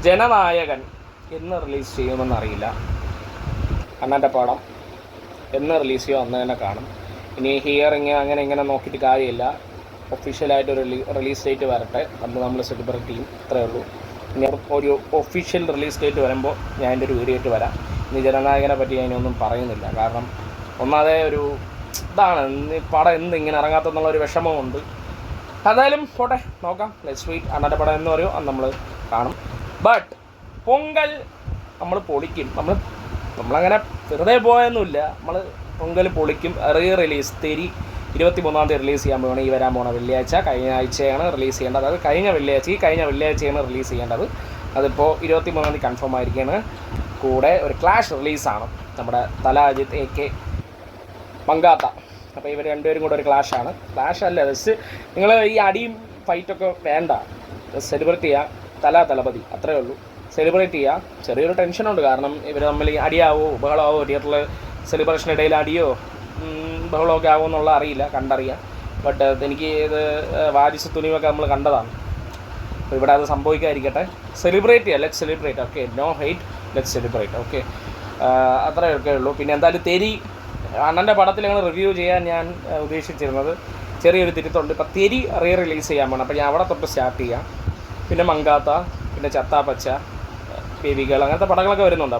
ജനനായകൻ എന്ന് റിലീസ് ചെയ്യുമെന്നറിയില്ല. അണ്ണൻ്റെ പടം എന്ന് റിലീസ് ചെയ്യുമോ അന്ന് തന്നെ കാണും. ഇനി ഹിയറിങ് അങ്ങനെ ഇങ്ങനെ നോക്കിയിട്ട് കാര്യമില്ല. ഒഫീഷ്യലായിട്ടൊരു റിലീസ് ഡേറ്റ് വരട്ടെ, അന്ന് നമ്മൾ സെലിബ്രേറ്റ് ചെയ്യും. ഇത്രയേ ഉള്ളൂ. ഇനി ഒരു ഒഫീഷ്യൽ റിലീസ് ഡേറ്റ് വരുമ്പോൾ ഞാൻ എൻ്റെ ഒരു വീഡിയോ ആയിട്ട് വരാം. ഇനി ജനനായകനെ പറ്റി ഞാനൊന്നും പറയുന്നില്ല. കാരണം ഒന്നാമതേ ഒരു ഇതാണ് പടം ഇങ്ങനെ ഇറങ്ങാത്തെന്നുള്ളൊരു വിഷമമുണ്ട്. എന്തായാലും പോട്ടെ, നോക്കാം. Let's wait. അണ്ണൻ്റെ പടം എന്ന് പറയും അന്ന് നമ്മൾ കാണും. ബട്ട് പൊങ്കൽ നമ്മൾ പൊളിക്കും. നമ്മളങ്ങനെ വെറുതെ പോയൊന്നുമില്ല. നമ്മൾ പൊങ്കൽ പൊളിക്കും. റിലീസ് തെരി 23-ാം തീയതി റിലീസ് ചെയ്യാൻ പോവുകയാണ്. ഈ വരാൻ പോണ വെള്ളിയാഴ്ച. കഴിഞ്ഞ ആഴ്ചയാണ് റിലീസ് ചെയ്യേണ്ടത്. അത് കഴിഞ്ഞ വെള്ളിയാഴ്ചയാണ് റിലീസ് ചെയ്യേണ്ടത്. അതിപ്പോൾ 23-ാം തീയതി കൺഫേം ആയിരിക്കുകയാണ്. കൂടെ ഒരു ക്ലാഷ് റിലീസാണ്. നമ്മുടെ തല അജിത്ത് AK മങ്കാത്ത. അപ്പോൾ ഇവർ രണ്ടുപേരും കൂടെ ഒരു ക്ലാഷാണ്. ക്ലാഷ് അല്ല, ജസ്റ്റ് നിങ്ങൾ ഈ അടിയും ഫൈറ്റൊക്കെ വേണ്ട, സെലിബ്രേറ്റ് ചെയ്യുക. തലപതി അത്രയേ ഉള്ളൂ. സെലിബ്രേറ്റ് ചെയ്യുക. ചെറിയൊരു ടെൻഷനുണ്ട്, കാരണം ഇവർ തമ്മിൽ അടിയാവോ ബഹളമാവോ, തിയേറ്ററിൽ സെലിബ്രേഷനിടയിൽ അടിയോ ബഹളമൊക്കെ ആവുമോ എന്നുള്ള അറിയില്ല, കണ്ടറിയാം. ബട്ട് എനിക്ക് ഇത് വാരിസ് തുനിവൊക്കെ നമ്മൾ കണ്ടതാണ്. അപ്പോൾ ഇവിടെ അത് സംഭവിക്കാതിരിക്കട്ടെ. സെലിബ്രേറ്റ് ചെയ്യുക. Let celebrate. Okay, no hate, let celebrate. Okay, അത്രയൊക്കെ ഉള്ളൂ. പിന്നെ എന്തായാലും തെരി അണ്ണൻ്റെ പടത്തിൽ ഞങ്ങൾ റിവ്യൂ ചെയ്യാൻ ഞാൻ ഉദ്ദേശിച്ചിരുന്നത് ചെറിയൊരു തിരുത്തുണ്ട്. ഇപ്പോൾ തെരി റിലീസ് ചെയ്യാൻ പോകണം. അപ്പോൾ ഞാൻ അവിടെ തൊട്ട് സ്റ്റാർട്ട് ചെയ്യാം. പിന്നെ മങ്കാത്ത, പിന്നെ ചത്താപ്പച്ച, ബേബികൾ, അങ്ങനത്തെ പടങ്ങളൊക്കെ വരുന്നുണ്ട്.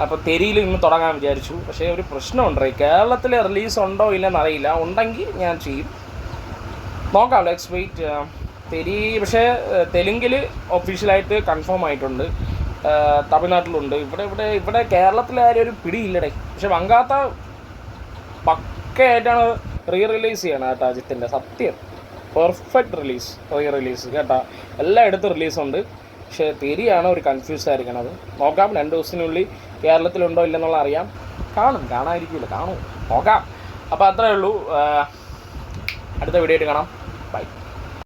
അപ്പോൾ തെരിയിൽ ഇന്ന് തുടങ്ങാൻ വിചാരിച്ചു. പക്ഷേ ഒരു പ്രശ്നമുണ്ട്, കേരളത്തിൽ റിലീസ് ഉണ്ടോ ഇല്ലെന്നറിയില്ല. ഉണ്ടെങ്കിൽ ഞാൻ ചെയ്യും, നോക്കാം. Let's wait. തെരി പക്ഷേ തെലുങ്കിൽ ഒഫീഷ്യലായിട്ട് കൺഫേം ആയിട്ടുണ്ട്. തമിഴ്നാട്ടിലുണ്ട്. ഇവിടെ കേരളത്തിലെ ആരും ഒരു പിടിയില്ലടേ. പക്ഷെ മങ്കാത്ത പക്കയായിട്ടാണ് റിലീസ് ചെയ്യണം കേട്ടോ അജിത്തിൻ്റെ. സത്യം പെർഫെക്റ്റ് റിലീസ് കേട്ടോ. എല്ലായിടത്തും റിലീസുണ്ട്. പക്ഷേ തെരിയാണ് ഒരു കൺഫ്യൂസ് ആയിരിക്കണത്. നോക്കാം, 2 ദിവസത്തിനുള്ളിൽ കേരളത്തിലുണ്ടോ ഇല്ലെന്നുള്ള അറിയാം. കാണാതിരിക്കില്ല, കാണും, നോക്കാം. അപ്പോൾ അത്രയേ ഉള്ളൂ. അടുത്ത വീഡിയോ ആയിട്ട് കാണാം. ബൈ.